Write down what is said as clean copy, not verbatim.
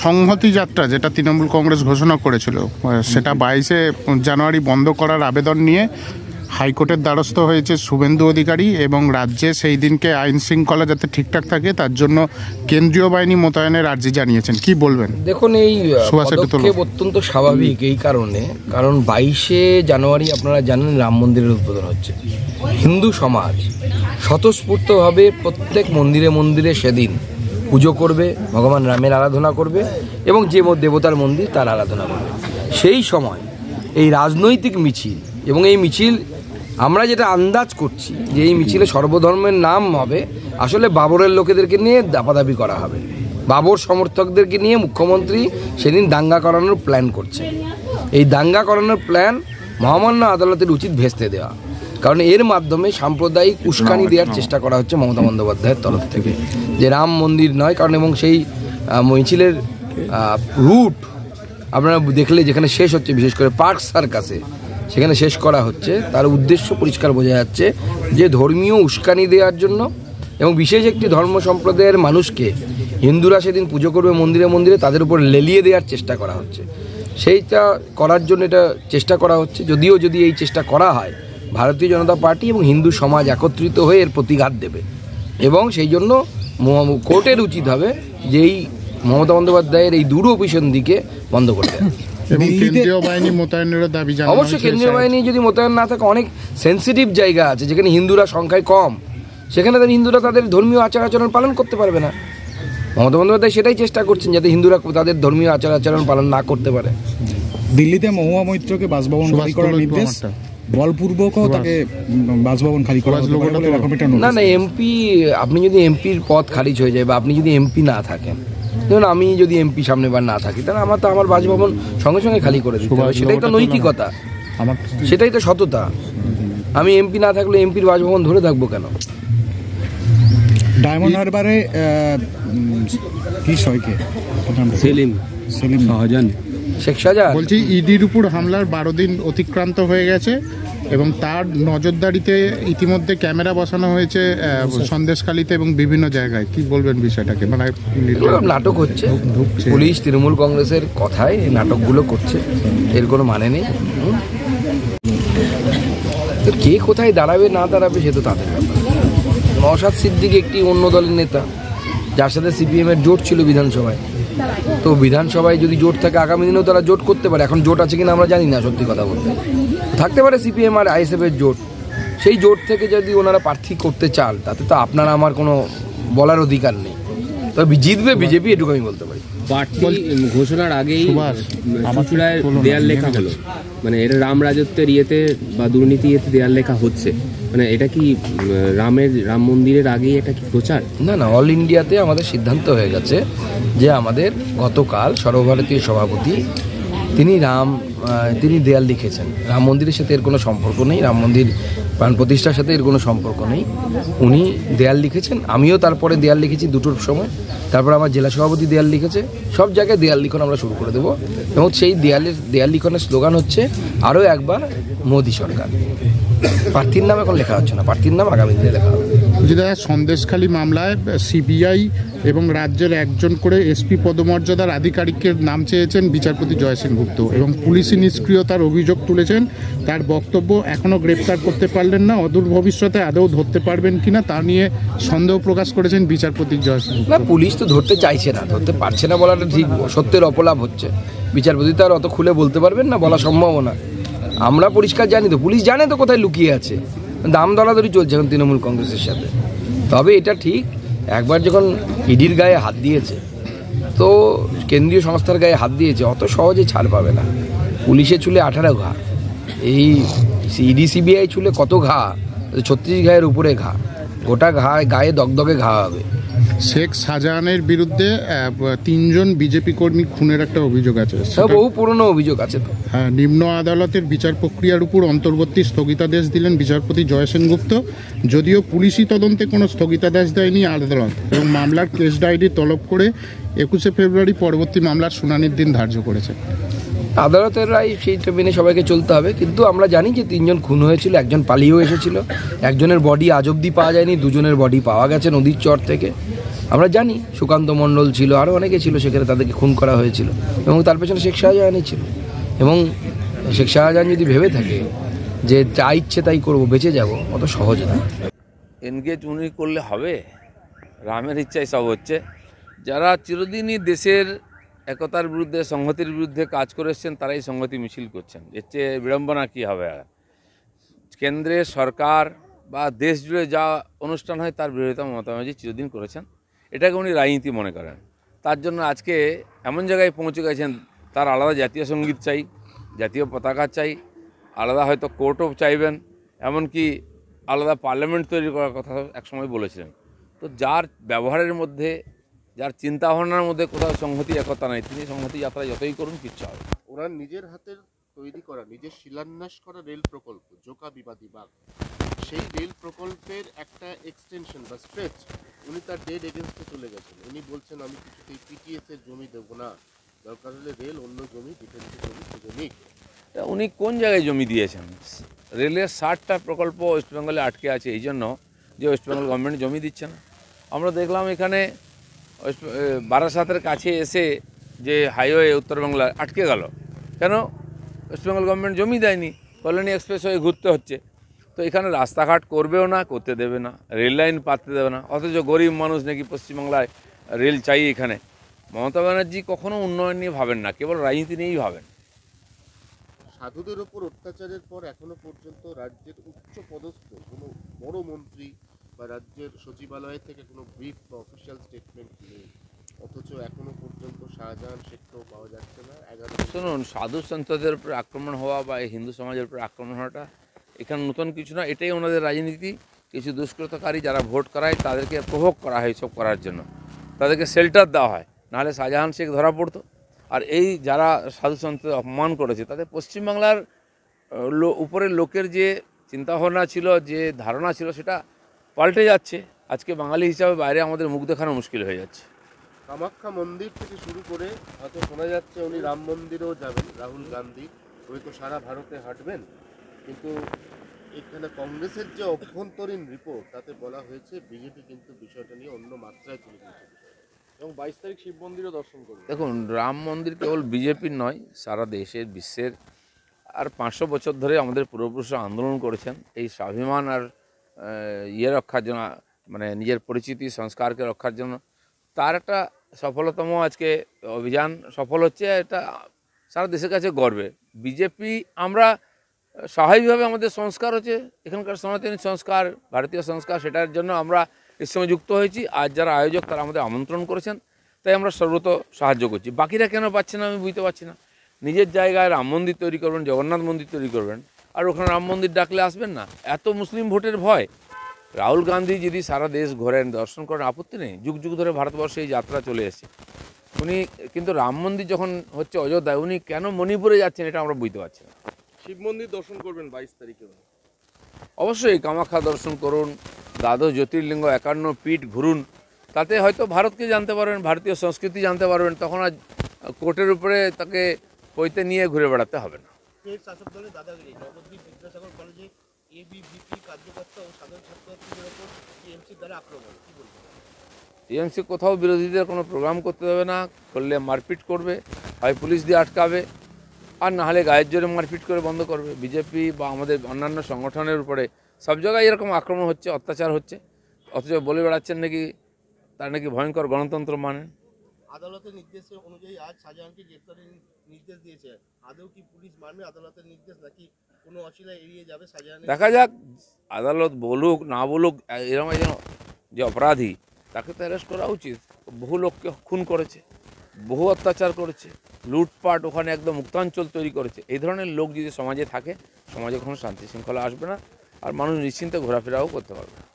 সংহতি যাত্রা যেটা তৃণমূল কংগ্রেস ঘোষণা করেছিল সেটা 22শে জানুয়ারি বন্ধ করার আবেদন নিয়ে হাইকোর্টের দ্বারস্থ হয়েছে শুভেন্দু অধিকারী এবং রাজ্যে সেই দিনকে আইন শৃঙ্খলা যাতে ঠিকঠাক থাকে তার জন্য কেন্দ্রীয় বাহিনী মোতায়েনের আর্জি জানিয়েছেন। কি বলবেন? দেখুন, এই পদক্ষেপ অত্যন্ত স্বাভাবিক এই কারণে, কারণ 22শে জানুয়ারি আপনারা জানেন রাম মন্দিরের উদ্বোধন হচ্ছে। হিন্দু সমাজ স্বতঃস্ফূর্তভাবে প্রত্যেক মন্দিরে মন্দিরে সেদিন পুজো করবে, ভগবান রামের আরাধনা করবে এবং যে দেবতার মন্দির তার আরাধনা করবে। সেই সময় এই রাজনৈতিক মিছিল এবং এই মিছিল আমরা যেটা আন্দাজ করছি যে এই মিছিলে সর্বধর্মের নাম হবে, আসলে বাবরের লোকেদেরকে নিয়ে দাপাদাপি করা হবে। বাবর সমর্থকদেরকে নিয়ে মুখ্যমন্ত্রী সেদিন দাঙ্গা করানোর প্ল্যান করছে। এই দাঙ্গা করানোর প্ল্যান মহামান্য আদালতের উচিত ভেস্তে দেওয়া, কারণ এর মাধ্যমে সাম্প্রদায়িক উস্কানি দেওয়ার চেষ্টা করা হচ্ছে মমতা বন্দ্যোপাধ্যায়ের তরফ থেকে, যে রাম মন্দির নয়। কারণ এবং সেই মিছিলের রুট আপনারা দেখলে যেখানে শেষ হচ্ছে, বিশেষ করে পার্ক সার্কাসে সেখানে শেষ করা হচ্ছে, তার উদ্দেশ্য পরিষ্কার বোঝা যাচ্ছে যে ধর্মীয় উস্কানি দেওয়ার জন্য এবং বিশেষ একটি ধর্ম সম্প্রদায়ের মানুষকে হিন্দুরা সেদিন পুজো করবে মন্দিরে মন্দিরে তাদের উপর লেলিয়ে দেওয়ার চেষ্টা করা হচ্ছে। সেইটা করার জন্য এটা চেষ্টা করা হচ্ছে। যদিও যদি এই চেষ্টা করা হয়, ভারতীয় জনতা পার্টি এবং হিন্দু সমাজ একত্রিত হয়ে এর প্রতিঘাত দেবে এবং সেই জন্য কোর্টের উচিত হবে যে এই মমতা বন্দ্যোপাধ্যায়ের এই দুরভিসন দিকে বন্ধ করতে হবে। কেন্দ্রীয় বাহিনী মোতায়েনেরও দাবি জানানো হয়েছে। অবশ্যই কেন্দ্রীয় বাহিনী যদি মোতায়েন না থাকে, অনেক সেন্সিটিভ জায়গা আছে যেখানে হিন্দুরা সংখ্যায় কম, সেখানে হিন্দুরা তাদের ধর্মীয় আচার আচরণ পালন করতে পারবে না। মমতা বন্দ্যোপাধ্যায় সেটাই চেষ্টা করছেন যাতে হিন্দুরা তাদের ধর্মীয় আচার আচরণ পালন না করতে পারে। দিল্লিতে মহুয়া মৈত্রকে বাসভবন খালি করার নির্দেশ, বলপূর্বকও তাকে বাসভবন খালি করা না। এমপি, আপনি যদি এমপির পদ খারিজ হয়ে যায় বা আপনি যদি এমপি না থাকেন, ধরুন আমি যদি এমপি সামনেবার না থাকি, তাহলে আমার বাসভবন সঙ্গে সঙ্গে খালি করে দিতে হবে। সেটাই তো নৈতিকতা, সেটাই তো সততা। আমি এমপি না থাকলে এমপির বাসভবন ধরে থাকবো কেন? ডায়মন্ড হারবারে কি সয়কে সেলিম শেখ শাহজাহান বলছি ইডির উপর হামলার 12 দিন অতিক্রান্ত হয়ে গেছে এবং তার নজরদারিতে ইতিমধ্যে ক্যামেরা বসানো হয়েছে সন্দেশখালীতে এবং বিভিন্ন জায়গায়। কি বলবেন বিষয়টাকে? মানে নাটক হচ্ছে, পুলিশ তৃণমূল কংগ্রেসের কথায় এই নাটকগুলো করছে, এর কোনো মানে নেই। কে কোথায় দাঁড়াবে না দাঁড়াবে সে তো তাদের ব্যাপার। নওশাদ সিদ্দিকী একটি অন্য দলের নেতা যার সাথে সিপিএমের জোট ছিল বিধানসভায়, তো বিধানসভায় যদি জোট থাকে আগামী দিনেও তারা জোট করতে পারে। এখন জোট আছে কিনা আমরা জানি না, সত্যি কথা বলতে থাকতে পারে সিপিএম আর আইএসএফের জোট। সেই জোট থেকে যদি ওনারা প্রার্থী করতে চান, তাতে তো আপনার আমার কোনো বলার অধিকার নেই। তবে জিতবে বিজেপি, এটুকু আমি বলতে পারি। প্রার্থী ঘোষণার আগেই চুঁচুড়ায় দেয়াল লেখা হলো, মানে এটা রাম রাজত্বের ইয়েতে বা দুর্নীতি ইয়েতে দেয়াল লেখা হচ্ছে, মানে এটা কি রাম মন্দিরের আগেই এটা কি প্রচার? না, অল ইন্ডিয়াতে আমাদের সিদ্ধান্ত হয়ে গেছে যে আমাদের গতকাল সর্বভারতীয় সভাপতি তিনি দেয়াল লিখেছেন। রাম মন্দিরের সাথে এর কোনো সম্পর্ক নেই, রাম মন্দির প্রাণ প্রতিষ্ঠার সাথে এর কোনো সম্পর্ক নেই। উনি দেয়াল লিখেছেন, আমিও তারপরে দেয়াল লিখেছি 2টোর সময়, তারপর আমার জেলা সভাপতি দেয়াল লিখেছে। সব জায়গায় দেয়াল লিখন আমরা শুরু করে দেবো এবং সেই দেয়াল লিখনের স্লোগান হচ্ছে আরও একবার মোদি সরকার। প্রার্থীর নাম এখন লেখা হচ্ছে না, প্রার্থীর নাম আগামী দিনে লেখা হবে। সন্দেশখালী মামলায় সিবিআই এবং রাজ্যের একজন করে এসপি পদমর্যাদার আধিকারিকের নাম চেয়েছেন বিচারপতি জয় সেনগুপ্ত এবং পুলিশি নিষ্ক্রিয়তার অভিযোগ তুলেছেন। তার বক্তব্য, এখনও গ্রেপ্তার করতে পারলেন না, অদূর ভবিষ্যতে আদৌ ধরতে পারবেন কিনা তা নিয়ে সন্দেহ প্রকাশ করেছেন বিচারপতি জয় সেনগুপ্ত। না, পুলিশ তো ধরতে চাইছে না, ধরতে পারছে না বলাটা ঠিক, সত্যের অপলাপ হচ্ছে। বিচারপতি তো আর অত খুলে বলতে পারবেন না, বলা সম্ভব না। আমরা পরিষ্কার জানি তো, পুলিশ জানে তো কোথায় লুকিয়ে আছে। দাম দরাদরি চলছে এখন তৃণমূল কংগ্রেসের সাথে। তবে এটা ঠিক, একবার যখন ইডির গায়ে হাত দিয়েছে, তো কেন্দ্রীয় সংস্থার গায়ে হাত দিয়েছে, অত সহজে ছাড় পাবে না। পুলিশে চুলে 18 ঘা, এই ইডি সিবিআই চুলে কত ঘা? 36 ঘায়ের উপরে ঘা, গোটা গায়ে দগদগে ঘা হবে। শেখ শাহজাহানের বিরুদ্ধে 3 জন বিজেপি কর্মী খুনের একটা অভিযোগ আছে, বহু পুরনো অভিযোগ আছে। তো হ্যাঁ, নিম্ন আদালতের বিচার প্রক্রিয়ার উপর অন্তর্বর্তী স্থগিতাদেশ দিলেন বিচারপতি জয় সেনগুপ্ত। যদিও পুলিশি তদন্তে কোনো স্থগিতাদেশ দেয়নি আদালত এবং মামলার কেস ডায়েরি তলব করে 21শে ফেব্রুয়ারি পরবর্তী মামলার শুনানির দিন ধার্য করেছে। আদালতের রায় সেইটা মেনে সবাইকে চলতে হবে। কিন্তু আমরা জানি যে 3 জন খুন হয়েছিল, একজন পালিয়েও এসেছিল, একজনের বডি আজ অবধি পাওয়া যায়নি, 2 জনের বডি পাওয়া গেছে নদীর চর থেকে। আমরা জানি সুকান্ত মণ্ডল ছিল, আরও অনেকে ছিল, সেখানে তাদেরকে খুন করা হয়েছিল এবং তার পেছনে শেখ শাহজাহানই ছিল। এবং শেখ শাহজাহান যদি ভেবে থাকে যে যা ইচ্ছে তাই করবো, বেঁচে যাব, অত সহজ না। এনগেজ উনি করলে হবে? রামের ইচ্ছাই সব হচ্ছে। যারা চিরদিনই দেশের একতার বিরুদ্ধে, সংহতির বিরুদ্ধে কাজ করে এসছেন, তারাই সংহতি মিছিল করছেন। এর চেয়ে বিড়ম্বনা কী হবে? আর কেন্দ্রের সরকার বা দেশ জুড়ে যা অনুষ্ঠান হয় তার বিরোধিতা মমতা ব্যানার্জি চিরদিন করেছেন। এটাকে উনি রাজনীতি মনে করেন। তার জন্য আজকে এমন জায়গায় পৌঁছে গেছেন, তার আলাদা জাতীয় সঙ্গীত চাই, জাতীয় পতাকা চাই, আলাদা হয়তো কোর্টও চাইবেন, এমনকি আলাদা পার্লামেন্ট তৈরি করার কথা একসময় বলেছিলেন। তো যার ব্যবহারের মধ্যে, যার চিন্তাভাবনার মধ্যে কোথাও সংহতি একতা নাই, তিনি সংহতি যাত্রা যতই করুন কিচ্ছু হবে। ওনার নিজের হাতের তৈরি করা, নিজের শিলান্যাস করা রেল প্রকল্প জোকা বিবাদী বাগ, সেই রেল প্রকল্পের একটা এক্সটেনশন বা স্ট্রেচ উনি তার ডেড এগেনস্টে চলে গেছেন। উনি বলছেন আমি কিছুতেই পিটিএস এর জমি দেবো না, দরকার হলে রেল অন্য জমি, ডিফেন্সের জমি খুঁজে নিক। উনি কোন জায়গায় জমি দিয়েছেন? রেলের 60টা প্রকল্প ওয়েস্টবেঙ্গলে আটকে আছে এই জন্য যে ওয়েস্টবেঙ্গল গভর্নমেন্ট জমি দিচ্ছে না। আমরা দেখলাম এখানে বারাসাতের কাছে এসে যে হাইওয়ে উত্তরবাংলা আটকে গেল, কেন? ওয়েস্টবেঙ্গল গভর্নমেন্ট জমি দেয়নি, কল্যাণী এক্সপ্রেস হয়ে ঘুরতে হচ্ছে। তো এখানে রাস্তাঘাট করবেও না, করতে দেবে না, রেল লাইন পাততে দেবে না, অথচ গরিব মানুষ নাকি পশ্চিমবাংলায় রেল চাই। এখানে মমতা ব্যানার্জি কখনো উন্নয়ন নিয়ে ভাবেন না, কেবল রাজনীতি নিয়েই ভাবেন। সাধুদের ওপর অত্যাচারের পর এখনো পর্যন্ত রাজ্যের উচ্চ পদস্থ কোনো বড় মন্ত্রী বা রাজ্যের সচিবালয় থেকে কোনো ব্রিফ বা অফিসিয়াল স্টেটমেন্ট নেই, অথচ এখনো পর্যন্ত শাহজাহান শেখকেও পাওয়া যাচ্ছে না। শুনুন, সাধু সন্তদের উপর আক্রমণ হওয়া বা হিন্দু সমাজের উপর আক্রমণ হওয়াটা এখানে নতুন কিছু না, এটাই ওনাদের রাজনীতি। কিছু দুষ্কৃতকারী যারা ভোট করায় তাদেরকে প্রভোগ করা হয় এসব করার জন্য, তাদেরকে শেল্টার দেওয়া হয়, নাহলে শাহজাহান শেখ ধরা পড়তো। আর এই যারা সাধু সন্তদের অপমান করেছে, তাদের পশ্চিমবাংলার উপরের লোকের যে চিন্তাভাবনা ছিল, যে ধারণা ছিল, সেটা পাল্টে যাচ্ছে। আজকে বাঙালি হিসাবে বাইরে আমাদের মুখ দেখানো মুশকিল হয়ে যাচ্ছে। কামাখ্যা মন্দির থেকে শুরু করে হয়তো শোনা যাচ্ছে উনি রাম মন্দিরেও যাবেন, রাহুল গান্ধী হয়তো সারা ভারতে হাঁটবেন। কিন্তু এখানে কংগ্রেসের যে অভ্যন্তরীণ রিপোর্ট, তাতে বলা হয়েছে বিজেপি কিন্তু বিষয়টা নিয়ে অন্য মাত্রায় তুলে দিয়েছে এবং 22 তারিখ শিব মন্দিরও দর্শন করবে। দেখুন, রাম মন্দির কেবল বিজেপির নয়, সারা দেশের, বিশ্বের। আর 500 বছর ধরে আমাদের পূর্বপুরুষরা আন্দোলন করেছেন এই স্বাভিমান আর রক্ষার জন্য, মানে নিজের পরিচিতি সংস্কারকে রক্ষার জন্য। তার একটা সফলতম আজকে অভিযান সফল হচ্ছে, এটা সারা দেশের কাছে গর্বে। বিজেপি, আমরা স্বাভাবিকভাবে আমাদের সংস্কার হচ্ছে এখানকার সনাতনী সংস্কার, ভারতীয় সংস্কার, সেটার জন্য আমরা এর সঙ্গে যুক্ত হয়েছি। আর যারা আয়োজক তারা আমাদের আমন্ত্রণ করেছেন, তাই আমরা সর্বত সাহায্য করছি। বাকিরা কেন পাচ্ছে না আমি বুঝতে পারছি না। নিজের জায়গায় রাম মন্দির তৈরি করবেন, জগন্নাথ মন্দির তৈরি করবেন, আর ওখানে রাম মন্দির ডাকলে আসবেন না, এত মুসলিম ভোটের ভয়। রাহুল গান্ধী যদি সারা দেশ ঘোরেন, দর্শন করেন, আপত্তি নেই। যুগ যুগ ধরে ভারতবর্ষে এই যাত্রা চলে এসেছে উনি, কিন্তু রাম মন্দির যখন হচ্ছে অযোধ্যায়, উনি কেন মণিপুরে যাচ্ছেন এটা আমরা বুঝতে পারছি না। শিব মন্দির দর্শন করবেন 22 তারিখে? অবশ্যই কামাখ্যা দর্শন করুন, দ্বাদশ জ্যোতির্লিঙ্গ 51 পীঠ ঘুরুন, তাতে হয়তো ভারতকে জানতে পারবেন, ভারতীয় সংস্কৃতি জানতে পারবেন। তখন আর কোর্টের উপরে তাকে পৈতে নিয়ে ঘুরে বেড়াতে হবে না। শাসক দলের দাদাগিরি, নবদ্বীপ বিদ্যাসাগর কলেজে এবিভিপি কার্যকর্তা ও সাধারণ ছাত্রছাত্রীদের ওপর টিএমসির দ্বারা আক্রমণ, কি বলবেন? টিএমসি কোথাও বিরোধীদের কোনো প্রোগ্রাম করতে দেবে না, করলে মারপিট করবে, হয় পুলিশ দিয়ে আটকাবে, আর না হলে গায়ের জোরে মারপিট করে বন্ধ করবে। বিজেপি বা আমাদের অন্যান্য সংগঠনের উপরে সব জায়গায় এরকম আক্রমণ হচ্ছে, অত্যাচার হচ্ছে, অথচ বলে বেড়াচ্ছেন নাকি তার নাকি ভয়ঙ্কর গণতন্ত্র মানেন। আদালতের নির্দেশ অনুযায়ী আজ শাহজাহানকে গ্রেফতারের নির্দেশ দিয়েছে, আদৌ কি পুলিশ মানবে আদালতের নির্দেশ, নাকি কোনো অশিলায় এড়িয়ে যাবে শাহজাহান? দেখা যাক, আদালত বলুক না বলুক, এরকম একজন যে অপরাধী তাকে তো অ্যারেস্ট করা উচিত। বহু লোককে খুন করেছে, বহু অত্যাচার করেছে, লুটপাট, ওখানে একদম মুক্তাঞ্চল তৈরি করেছে। এই ধরনের লোক যদি সমাজে থাকে, সমাজে কোনো শান্তি শৃঙ্খলা আসবে না, আর মানুষ নিশ্চিন্তে ঘোরাফেরাও করতে পারবে না।